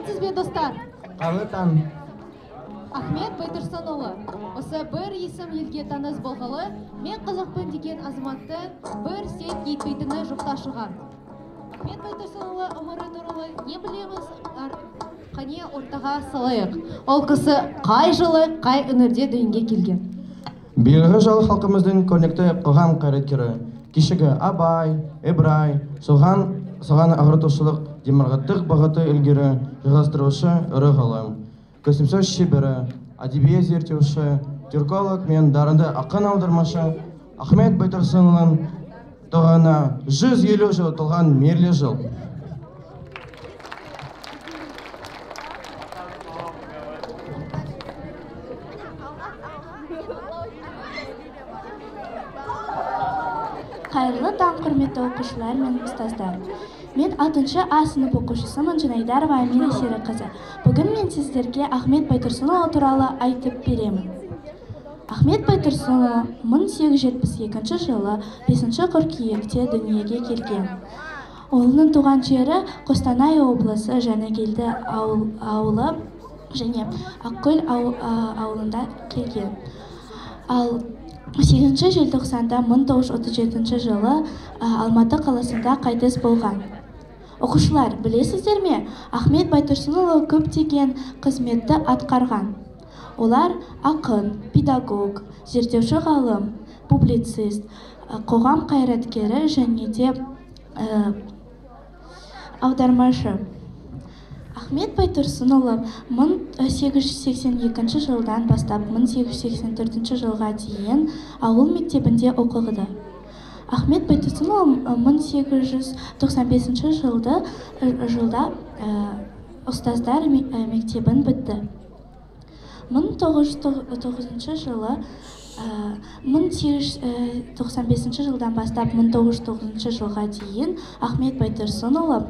Сәлеметсіз бе, достар? Қалытан. Ахмет Байтұрсынұлы. Осы бір есім елге таныс болғалы, мен қазақпын деген азаматтың бір сет етпейтіні жоқта шығар. Ахмет Байтұрсынұлы өмірі туралы не білеміз? Қане ортаға салайық. Ол кісі қай жылы, қай өңірде дүниеге келген? Белгілі жыл халқымыздың көрнекті қоғам қайраткері. Кешегі Абай, Ибрай, соған ағартушылық демарғаттық бағыты ілгері жалғастырушы ірі ғалым, көсемсөз шебері, әдебиет зерттеуші, түрколог мен дарынды ақын аудармашы Ахмет Байтұрсынұлының туғанына 150 жыл толған мерлі жыл. Қайырлы таң, құрметті оқушылар мен ұстаздар. Мен 6-шы А сынып оқушысымын, Жанайдарова Амина Серікқызы. Бүгін мен сіздерге Ахмет Байтұрсынұлы туралы айтып беремін. Ахмет Байтұрсынұлы 1872 жылы 5 қыркүйекте дүниеге келген. Олының туған жері Қостанай облысы Жанакелді ауылы және Ақкөл ауылында келген. Ал 8 желтоқсанда 1937 жылы Алматы қаласында қайтыс болған. Оқушылар, білесіздер ме? Ахмет Байтұрсынұлы көптеген қызметті атқарған. Олар ақын, педагог, зерттеуші ғалым, публицист, қоғам қайраткері және де аудармашы. Ахмет Байтұрсынұлы 1882 жылдан бастап 1884 жылға дейін ауыл мектебінде оқыды. Ахмет Байтұрсынұлы 1895 жылда ұстаздар мектебін бітті. 1895 жылдан бастап 1909 жылға дейін Ахмет Байтұрсынұлы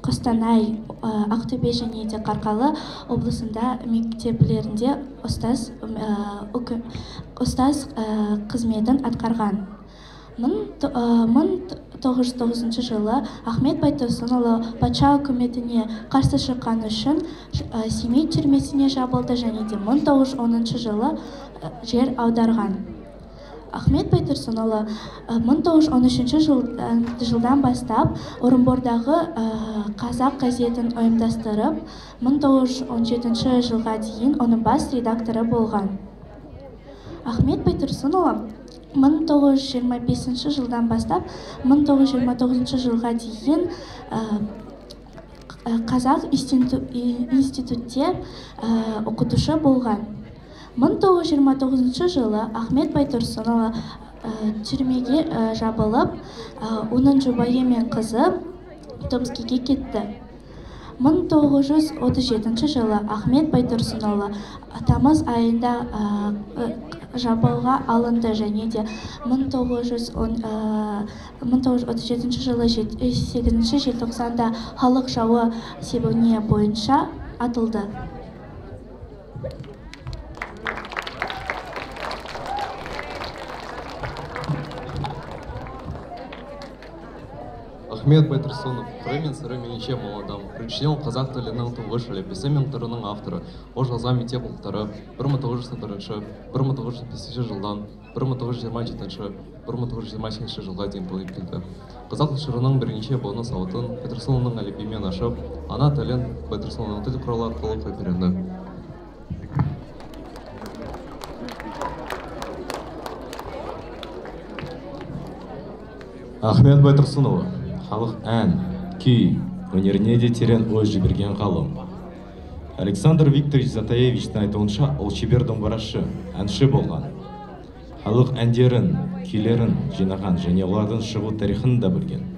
Қостанай, Ақтөбе және де Қарқалы облысында мектеплерінде ұстаз қызметін атқарған. 1909 жылы Ахмет Байтұрсынұлы патша үкіметіне қарсы шыққаны үшін Семей түрмесіне жабылды және де 1910 жылы жер аударған. Ахмет Байтұрсынұлы 1913 жылдан бастап Орынбордағы қазақ газетін ұйымдастырып, 1917 жылға дейін оның бас редакторы болған. Ахмет Байтұрсынұлы 1925 жылдан бастап 1929 жылға дейін қазақ институтте оқытушы болған. 1929 жылы Ахмет Байтұрсынұлы түрмеге жабылып, оның жұбайы мен қызы Томскіге кетті. 1937 жылы Ахмет Байтұрсынұлы тамыз айында жабылға алынды және де 1937 жылы 8 желтоқсанда халық жауы себебіне бойынша атылды. Ахмет Байтұрсынов, түрі мен сыры менше мол адам, біріншіден қазақ тілінің тұңғыш әліппесі мен түрінің авторы, ол жазған мектеп ұлттары 1901-1905 жылдан 1927-1928 жылға дейін толып келді. Қазақ жырының бірнеше болны сауытын Байтұрсынұлының әліпбимен ашып, ана тілін Байтұрсынұлының тіл құралы арқылы қойып. Ахмет Байтұрсынұлы халық ән, күй, өнеріне де терең ой жіберген ғалым. Александр Викторович Затаевичтің айтуынша, ол шебер домбырашы, әнші болған. Халық әндерін, күйлерін жинаған және олардың шығу тарихын да білген.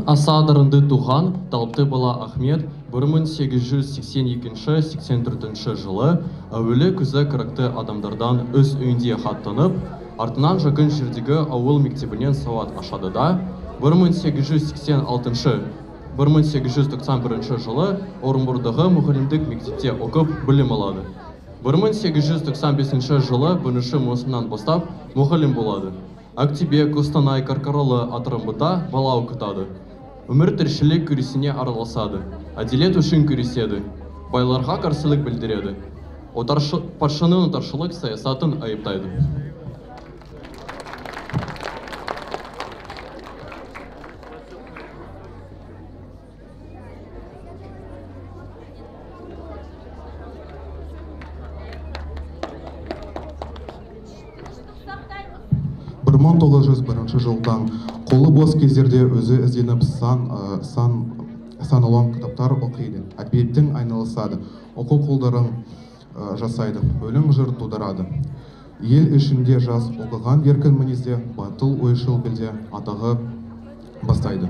Аса дарынды туған талапты бала Ахмет 1882-84 жылы әуелі көзі көрікті адамдардан өз үйінде хаттанып, артынан жақын жердегі ауыл мектебінен сауат ашады да 1891 жылы Орынбордағы мұғалімдік мектепте оқып білім алады. 1895 жылы 1 маусымнан бастап мұғалім болады. Актебе, Қостанай, Қарқаралы атырымында бала оқытады. Өмір тіршілік күресіне араласады. Әділет үшін күреседі. Байларға қарсылық білдіреді. Патшаның отаршылық саясатын айыптайды. Бір 1901 жылдан қолы бос кездерде өзі ізденіп сан алуан кітаптар оқиды, әдебиеттен айналысады, оқу қолдарын жасайды, өлең жыр тудырады. Ел ішінде жас оқыған еркін мінезде, батыл ойшыл білде атағы бастайды.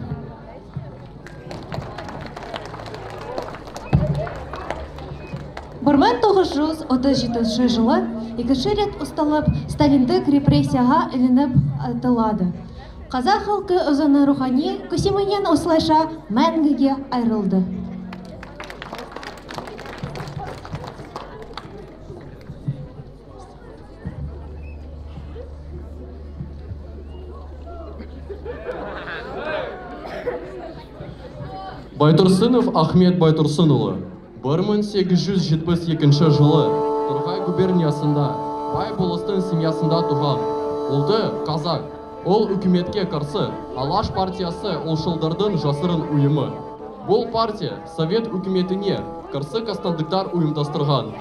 Бір 1937 жылы екінші рет ұсталып, Сталиндік репрессияға ілініп атылады. Қазақ халқы өзінің рухани көсемінен осылайша мәңгіге айрылды. Байтұрсынов Ахмет Байтұрсынұлы 1872 жылы Торғай губерниясында бай болыстың семьясында туған. Олды қазақ. Ол үкіметке қарсы Алаш партиясы олшылдардың жасырын ұйымы. Бұл партия Совет үкіметіне қарсы қастандықтар ұйымдастырған.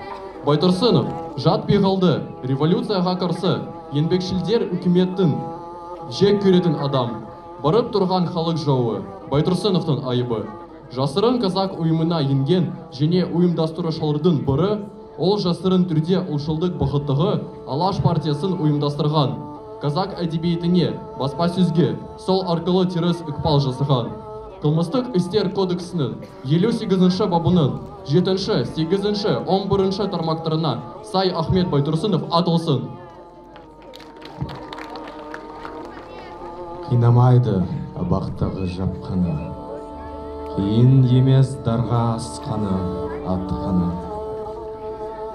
Байтұрсынов жат пиғалды революцияға қарсы еңбекшілдер үкіметтің жек көретін адам. Барып тұрған халық жауы Байтұрсыновтың айыбы. Жасырын қазақ ұйымына енген және ұйымдастырушылардың бірі, ол жасырын түрде ұлшылдық бағыттығы Алаш партиясын ұйымдастырған. Қазақ әдебиетіне, баспасөзге сол арқылы теріс ықпал жасаған. Қылмыстық істер кодексінің 58 бабының 7, 8, 11 тармақтарына сай Ахмет Байтұрсынов атылсын. Қинамайды абақтағы жапқаны, қиын емес дарға асқаны, атқаны.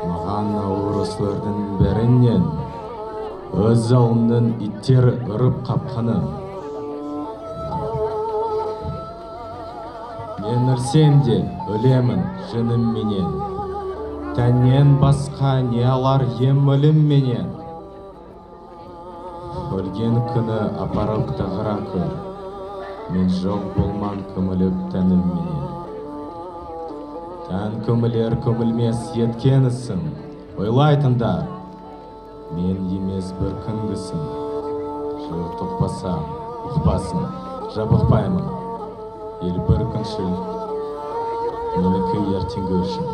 Маған ауыр осылардың бәрінен өз ауылының иттері ұрып қапқаны. Мен өлсем де өлемін жыным менен, тәннен басқа не алар ем өлім менен. Өлген күні апарып тағыра көр, мен жоқ болман көміліп тәнім менен. Тән көмілер көмілмес еткенісің, ойлайтындар, мен емес бір күнгісің. Жыр тұқпаса, ұқпасын, жабықпаймын. Ел бір күншіл, менікі ертеңгі үшін.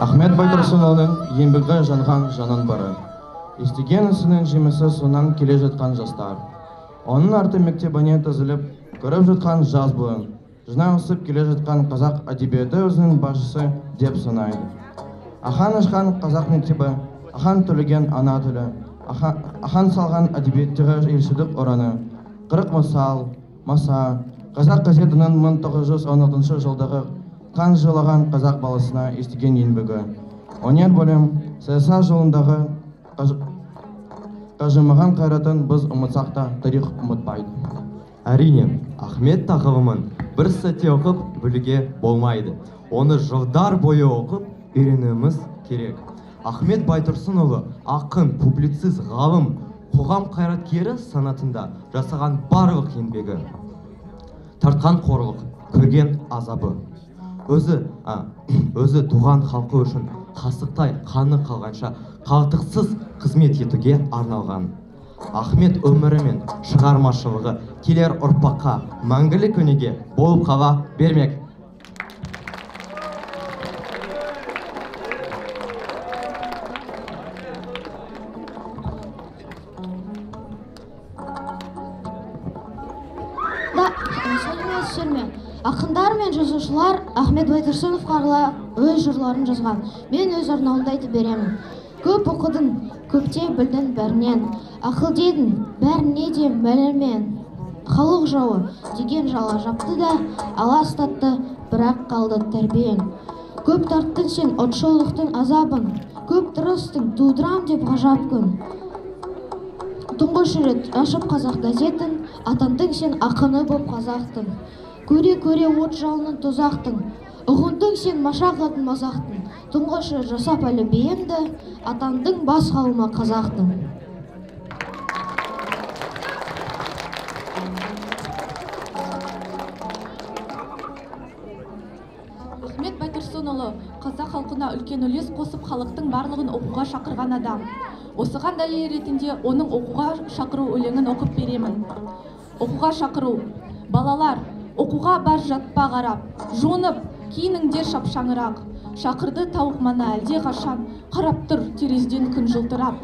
Ахмет Байтұрсынұлының еңбегі жанған жанын бары. Естіген ісінің жемісі сонан келе жатқан жастар. Оның арты мектебіне тізіліп, көріп жатқан жаз буын. Жына өсіп келе жатқан қазақ әдебиеті өзінің басшысы деп санайды. Ахан ашқан қазақ мектебі, ахан төлеген ана тілі, ахан салған әдебиеттегі елшілік ораны, 40 мысал, маса, қазақ газетінің 1916 жылдағы қан жылаған қазақ баласына естіген еңбегі. Өнер бөлім саясат жолындағы қажымаған қайратын біз ұмытсақ та тарих ұмытпайды. Әрине, Ахмет тағылымын бір сәтте оқып білуге болмайды. Оны жылдар бойы оқып үйренуіміз керек. Ахмет Байтұрсынұлы ақын, публицист, ғалым, қоғам қайраткері санатында жасаған барлық еңбегі. Тартқан қорлық, көрген азабы. Өзі туған халқы үшін қасықтай қаны қалғанша қалтықсыз қызмет етуге арналған. Ахмет өмірі мен шығармашылығы келер ұрпаққа мәңгілік өнеге болып қала бермек. Ақындар мен жазушылар оқушылар Ахмет Байтұрсыновқа арнап өз жырларын жазған. Мен өз арнауымды айтып беремін. Көп оқыдың, көпте білдің бәрінен, ақыл дедің, бәріне де мәлімен. Халық жауы деген жала жапты да, ала ұстатты, бірақ қалды тәрбиең. Көп тарттың сен отшылдықтың азабын, көп тырыстың тудырам деп ғажап күн. Тұңғыш рет ашып қазақ газетін, атандың сен ақыны боп қазақтың. Көре-көре от жалының тозақтың, ұғындың сен машақатын мазақтың. Тұңғыш рет жасап әлі бейімді, атандың бас қалыма қазақтың. Ахмет Байтұрсынұлы қазақ халқына үлкен үлес қосып, халықтың барлығын оқуға шақырған адам. Осыған дәлел ретінде оның оқуға шақыру өлеңін оқып беремін. Оқуға шақыру. Балалар, оқуға бар жатпа қарап, жонып, киініңдер шапшаңырақ. Шақырды тауық мана әлде қашан, қарап тұр терезеден күн жылтырап.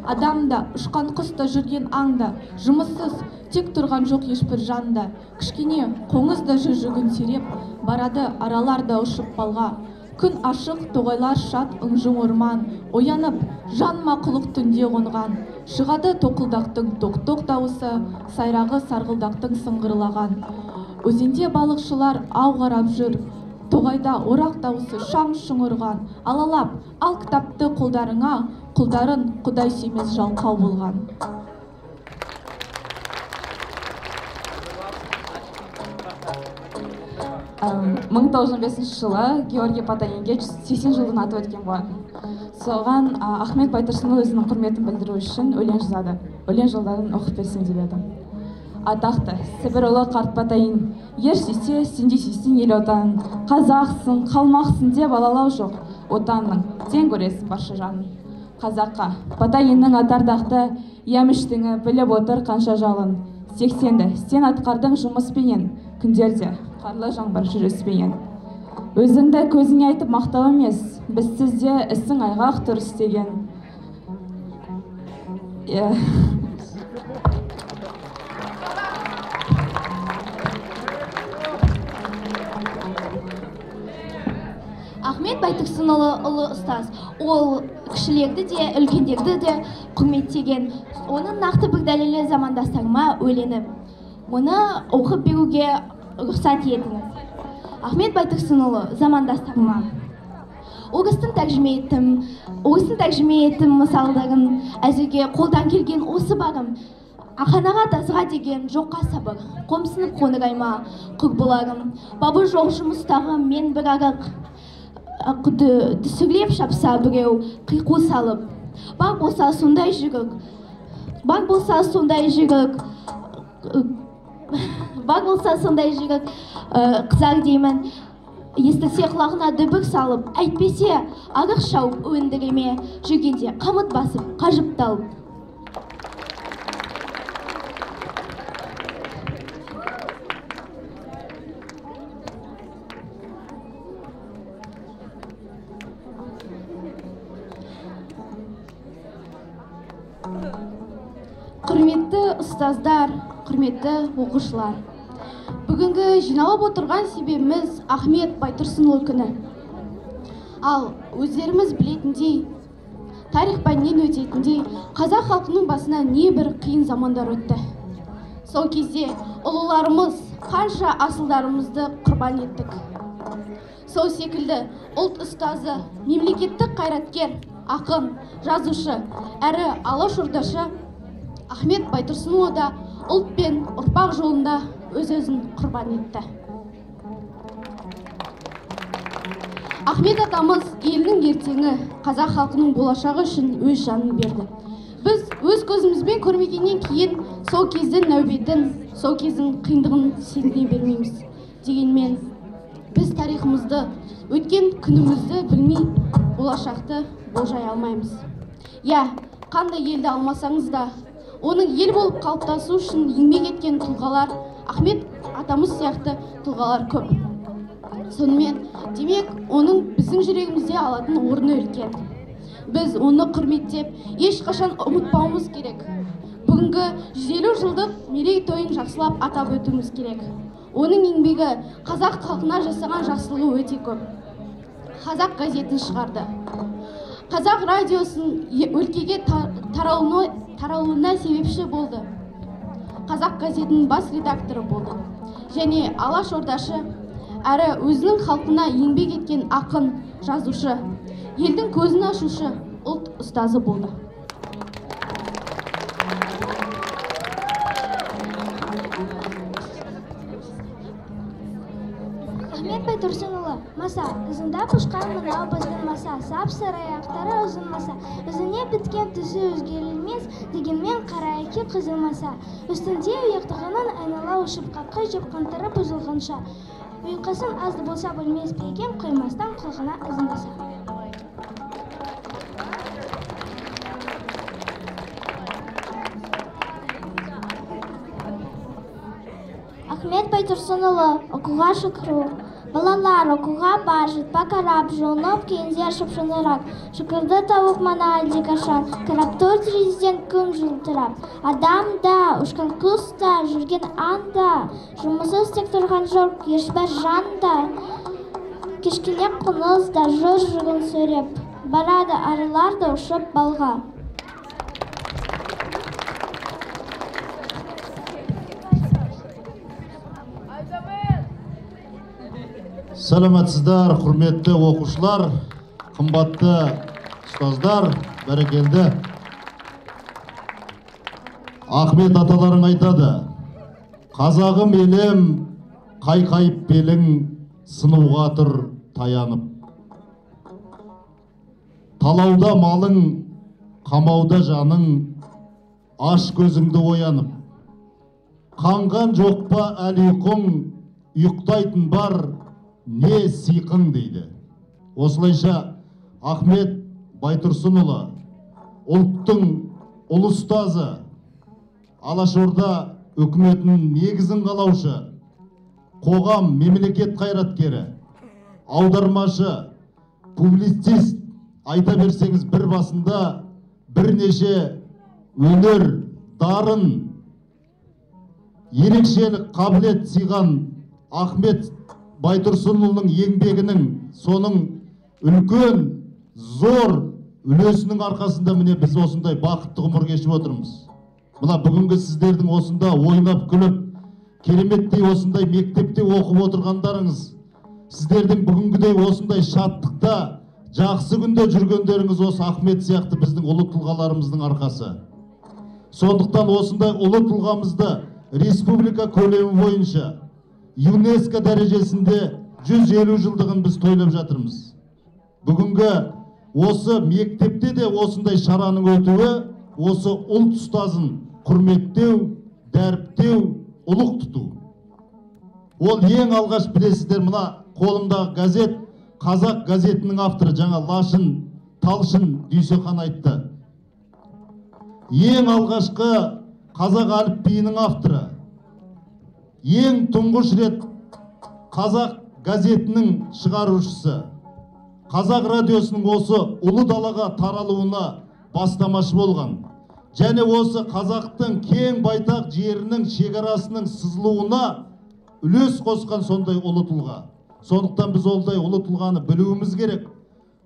Адамда, ұшқан құста жүрген аңда, жұмыссыз, тек тұрған жоқ ешбір жанда. Кішкене қоңызда жүгін сереп, барады араларда ұшып балға. Күн ашық, тоғайлар шат, ыңжың орман, оянып, жан мақұлық түнде қонған. Шығады тоқылдақтың тоқ-тоқ дауысы, сайрағы сарғылдақтың сыңғырлаған. Өзенде балықшылар ау қарап жүр, тоғайда орақ дауысы шаң-шұң ұрған. Алалап, ал кітапты қолдарыңа, құлдарын құдай сүймес жалқау болған. 1905 жылы Георгий Потанинге 80 жылдың атып өткен болатын. Соған Ахмет Байтұрсынұлы өзінің құрметін білдіру үшін өлең жазады. Өлең жолдарын оқып берсем деп едім. Атақты Сібір ұлы қарт Потайин, ер сүйсе, сенде сүйсін ел отанын. Қазақсың, қалмақсың деп алалау жоқ, отанның тең көресің барша жанын. Қазаққа Потайиннің атардақты еміштіңі біліп отыр қанша жалын. 80-ді сен атқардың жұмыспенен, күндерде қарлы жаңбыр жүріспеген. Өзіңді көзіңе айтып мақтау емес, біз сізде ісің айғақ тұр істеген. Ахмет Байтұрсынұлы ұлы ұстаз. Ол кішілерді де, үлкендерді де құрметтеген. Оның нақты бір дәлелі замандастарыма өлеңі. Оны оқып беруге рұқсат етіңіз. Ахмет Байтұрсынұлы замандастарыма. Орыстың тәржіме еттім мысалдарын, әзірге қолдан келген осы бағым. Ақанаға тазға деген жоққа сабыр, қомсынып қоңырайма құр боларым. Бабы жоқ жұмыстағы мен бір арық, құды түсірлеп шапса біреу қиқу салып. Бар болса сондай жүрік, қызар деймін. Естілсе құлағына дүбір салып, әйтпесе арық шауып өндіреме, жүргенде қамыт басып, қажыпталып. Құрметті ұстаздар, құрметті оқушылар. Бүгінгі жиналып отырған себебіміз Ахмет Байтұрсынұлы күні. Ал өздеріміз білетіндей, тарих пәнінен өтетіндей, қазақ халқының басына небір қиын замандар өтті. Сол кезде ұлыларымыз қанша асылдарымызды құрбан еттік. Сол секілді ұлт ұстазы, мемлекеттік қайраткер, ақын, жазушы, әрі алашордашы Ахмет Байтұрсынұлы да ұлт пен ұрпақ жолында өз-өзін құрбан етті. Ахмет атамыз елінің ертеңі, қазақ халқының болашағы үшін өз жанын берді. Біз өз көзімізбен көрмегеннен кейін сол кездің нәубетін, сол кездің қиындығын сезіне бермейміз. Дегенмен, біз тарихымызды, өткен күнімізді білмей, болашақты болжай алмаймыз. Қандай елді алмасаңыз да, оның ел болып қалыптасу үшін еңбек еткен тұлғалар, Ахмет атамыз сияқты тұлғалар көп. Сонымен, демек, оның біздің жүрегімізде алатын орны үлкен. Біз оны құрметтеп, ешқашан ұмытпауымыз керек. Бүгінгі 150 жылдық мерейтойын жақсылап атап өтуіміз керек. оның еңбегі қазақ халқына жасаған жақсылығы өте көп. Қазақ газетін шығарды. Қазақ радиосын өлкеге таралуына себепші болды. Қазақ газетінің бас редакторы болды. Және Алаш ордашы, әрі өзінің халқына еңбек еткен ақын, жазушы, елдің көзін ашушы, ұлт ұстазы болды. Ахмет Байтұрсынұлы, маса, ізінде пұшқан мынау біздің маса, сап-сары аяқтары ұзын маса, өзіне біткен түсі өзгерілмес, дегенмен қарайки қызылмаса, үстінде ұяқтығынан айнала ұшып қаққы жеп қантары бұзылғанша, ұйқасын азды болса бөлмес пейген қоймастан құлғына ызындаса. Ахмет Байтұрсынұлы, оқуға шүкіру. Балалар оқуға бар, жытпа қарап, жолынып кейіндер шыпшынырақ. Шүкірді тауып мана әлде қашан, қараптор терезеден күн жылтырап. Адам да, ұшқан құс та, жүрген анда, жұмысы істеп тұрған жоқ, ешбір жан да. Кешкене құныз да жүр-жүргін сөйлеп, барады арылар да ұшып балға. Сәлеметсіздер, құрметті оқушылар, қымбатты ұстаздар, бәрекелді. Ахмет аталарың айтады: қазағым елім, қайқайып белің, сынуға тұр таянып. Талауда малың, қамауда жаның, аш көзіңді оянып. Қанған жоқ па әлі ұйқың, ұйықтайтын бар не сиқың дейді. Осылайша Ахмет Байтұрсынұлы, ұлттың ұлы ұстазы, Алашорда үкіметінің негізін қалаушы, қоғам мемлекет қайраткері, аудармашы, публицист, айта берсеңіз бір басында бірнеше өнер, дарын, ерекшелік, қабілет сыйған Ахмет Байтұрсынұлының еңбегінің, соның үлкен, зор үлесінің арқасында міне біз осындай бақытты ғұмыр кешіп отырмыз. Мына бүгінгі сіздердің осында ойнап күліп, кереметтей осындай мектепте оқып отырғандарыңыз, сіздердің бүгінгідей осындай шаттықта, жақсы күнде жүргендеріңіз осы Ахмет сияқты біздің ұлы тұлғаларымыздың арқасы. Сондықтан осындай ұлы тұлғамызды республика көлемі бойынша ЮНЕСКО дәрежесінде 150 жылдығын біз тойлап жатырмыз. Бүгінгі осы мектепте де осындай шараның өтуі, осы ұлт ұстазын құрметтеу, дәріптеу, ұлық тұту. Ол ең алғаш білесіздер, мына қолымдағы газет, Қазақ газетінің авторы жаңа Лашын, Талшын Дүйсехан айтты. Ең алғашқы қазақ әліпбиінің авторы, ең тұңғыш рет қазақ газетінің шығарушысы, қазақ радиосының осы ұлы далаға таралуына бастамашы болған, және осы қазақтың кең байтақ жерінің шекарасының сызылуына үлес қосқан сондай ұлы тұлға. Сондықтан біз олдай ұлы тұлғаны білуіміз керек.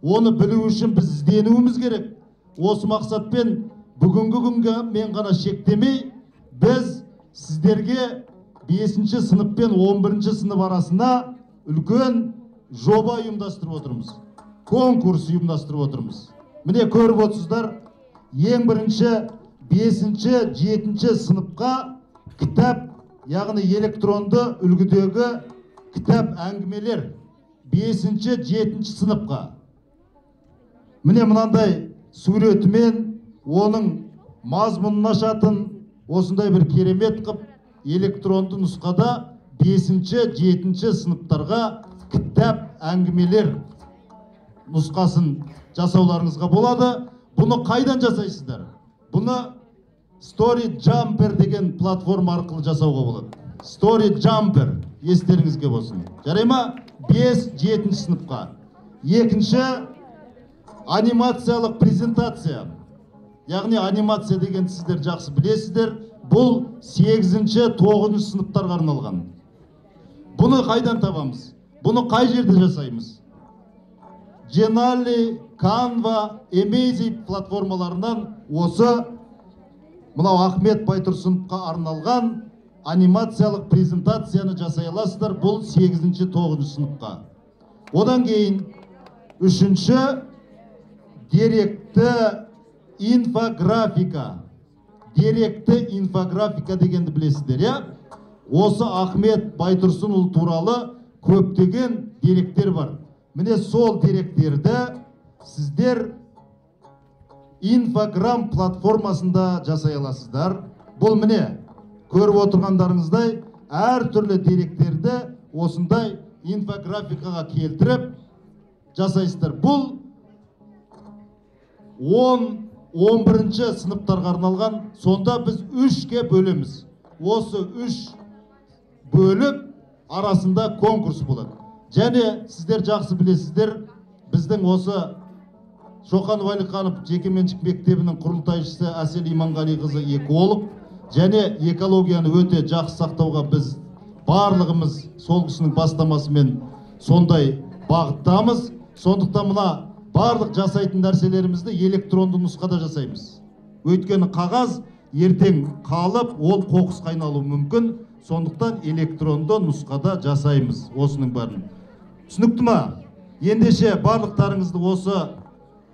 Оны білу үшін біз ізденуіміз керек. Осы мақсатпен бүгінгі күнге мен ғана шектемей, біз сіздерге 5-ші сынып пен 11-ші сынып арасына үлкен жоба ұйымдастырып отырмыз. Конкурс ұйымдастырып отырмыз. Міне көріп отырсыздар, ең бірінші 5-ші, 7-ші сыныпқа кітап, яғни электронды үлгідегі кітап әңгімелер 5-ші, 7-ші сыныпқа. Міне мынандай суретімен оның мазмұнын ашатын осындай бір керемет қып электронды нұсқада 5-ші, 7-ші сыныптарға кітап әңгімелер нұсқасын жасауларыңызға болады. Бұны қайдан жасайсыздар? Бұны Story Jumper деген платформа арқылы жасауға болады. Story Jumper естеріңізге болсын. Жарай ма? 5-7 сыныпқа. Екінші анимациялық презентация. Яғни анимация деген сіздер жақсы білесіздер. Бұл 8-9 сыныптарға арналған. Бұны қайдан табамыз? Бұны қай жерде жасаймыз? Geniali, Canva, Amazing платформаларынан осы мынау Ахмет Байтұрсыновқа арналған анимациялық презентацияны жасай аласыздар. Бұл 8-9 сыныпқа. Одан кейін 3-ші деректі инфографика. Деректі инфографика дегенді білесіздер, я? Осы Ахмет Байтұрсынұлы туралы көптеген деректер бар. Міне сол деректерді сіздер инфограм платформасында жасай аласыздар. Бұл міне көріп отырғандарыңыздай әртүрлі деректерді осындай инфографикаға келтіріп жасайсыздар. Бұл 10-11 сыныптарға арналған. Сонда біз 3-ке бөлеміз. Осы 3 бөліп арасында конкурс болады. Және сіздер жақсы білесіздер, біздің осы Шоқан Уәлиханов жекеменшік мектебінің құрылтайшысы Әсел Иманғалиқызы эколог, және экологияны өте жақсы сақтауға біз барлығымыз сол кісінің бастамасымен сондай бағыттамыз. Сондықтан мына барлық жасайтын нәрселерімізді электронды нұсқада жасаймыз. Өйткені қағаз ертең қалып, ол қоқысқа айналуы мүмкін. Сондықтан электронды нұсқада жасаймыз осының бәрін. Түсінікті ма? Ендеше барлықтарыңызды осы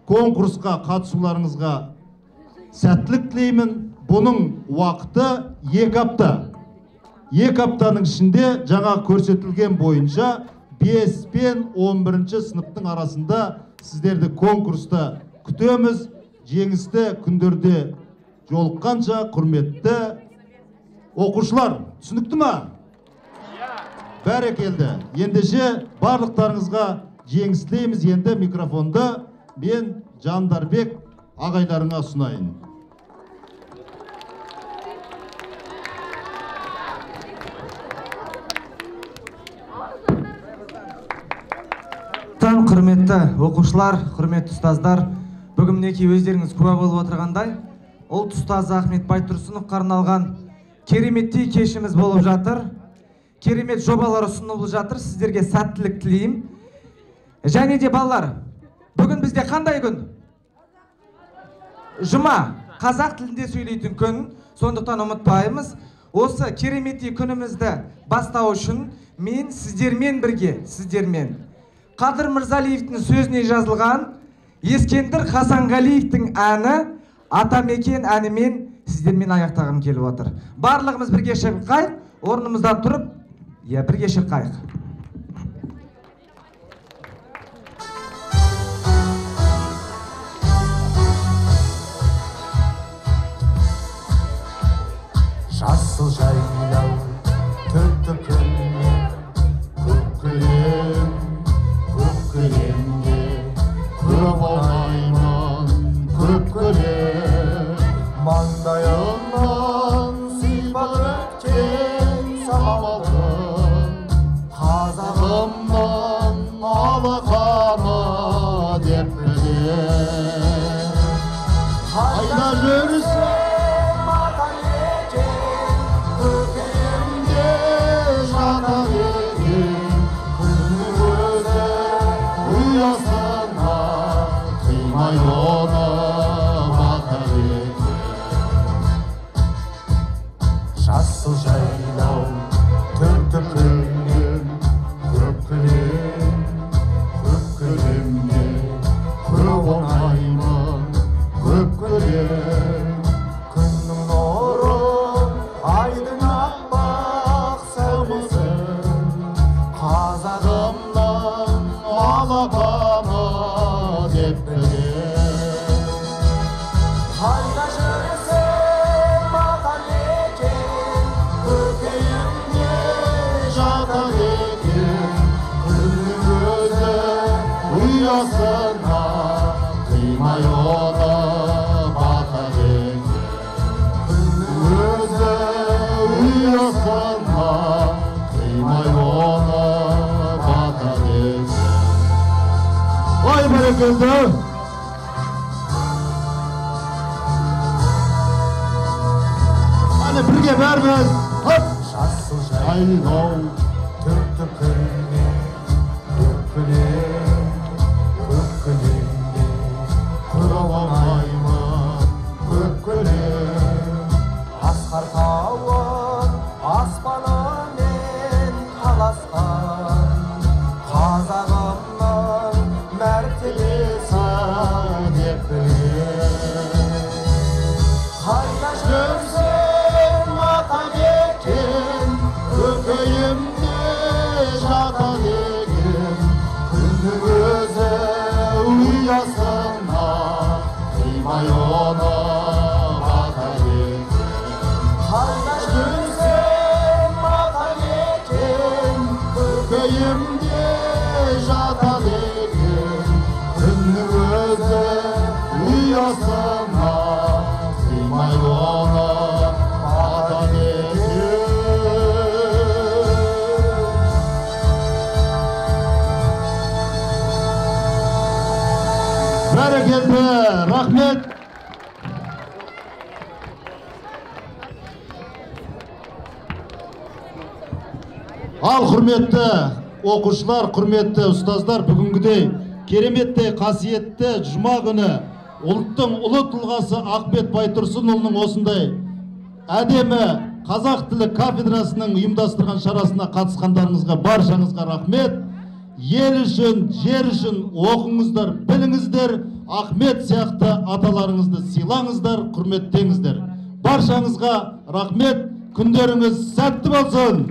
конкурсқа қатысуларыңызға сәттілік тілеймін. Бұның уақыты 2 апта. 2 аптаның ішінде жаңа көрсетілген бойынша 5 пен 11 сыныптың арасында сіздерді конкурста күтеміз. Жеңісті күндерде жолыққанша, құрметті оқушылар, түсінікті ма? Бәрекелді. Ендеше барлықтарыңызға жеңіс тілейміз. Енді микрофонды мен Жандарбек ағайларыңа ұсынайын. Құрметті оқушылар, құрметті ұстаздар, бүгін мінекей өздеріңіз куә болып отырғандай, ұлт ұстазы Ахмет Байтұрсыновқа арналған кереметтей кешіміз болып жатыр. Керемет жобалар ұсынылып жатыр. Сіздерге сәттілік тілеймін. Және де балалар, бүгін бізде қандай күн? Жұма, қазақ тілінде сөйлейтін күн. Сондықтан ұмытпаймыз. Осы кереметтей күнімізді бастау үшін мен сіздермен бірге, Қадыр Мырзалиевтің сөзіне жазылған Ескендір Хасанғалиевтің әні Атамекен әнімен сіздермен аяқтағым келіп отыр. Барлығымыз бірге шырқайық, орнымыздан тұрып, бірге шырқайық. Жасыл жайлау төкті күннен көкіремде көп ойнаймын көп көлем маңдайымнан сипап өткен самалдың қазағымнан алақаны деп білем қайда жүрсем атамекен көкейімде жатар екен күннің өзі ұясына қимай оны батар екен жасыл жайлау төрті күннен көкіремде көп оңаймын көп көлем күннің нұры айдың аппақ сәулесін қазағымның алақаны деп білем қайда жүрсем атамекен көкейімде жатар екен күннің өзі ұясына қимай оны батар екен күннің өзі ұясына қимай оны батар екен Ой, бәрекелді! Әне бірге бәріміз! жасыл жайлау төрті қазағымның мәртебесі деп білем. Қайда жүрсем ата мекен, көкейімде жата деген, күннің өзі ұясына қимай оны бата екен. Қайда жүрсем ата мекен, көкейімде жата деген, күннің өзі ұясына қимай оны бата екен. Бәрекелді, рахмет. Ал құрметті оқушылар, құрметті ұстаздар, бүгінгідей кереметтей қасиетті жұма күні ұлттың ұлы тұлғасы Ахмет Байтұрсынұлының осындай әдемі қазақ тілі кафедрасының ұйымдастырған шарасына қатысқандарыңызға баршаңызға рахмет. Ел үшін, жер үшін оқыңыздар, біліңіздер, Ахмет сияқты аталарыңызды сыйлаңыздар, құрметтеңіздер. Баршаңызға рахмет, күндеріңіз сәтті болсын.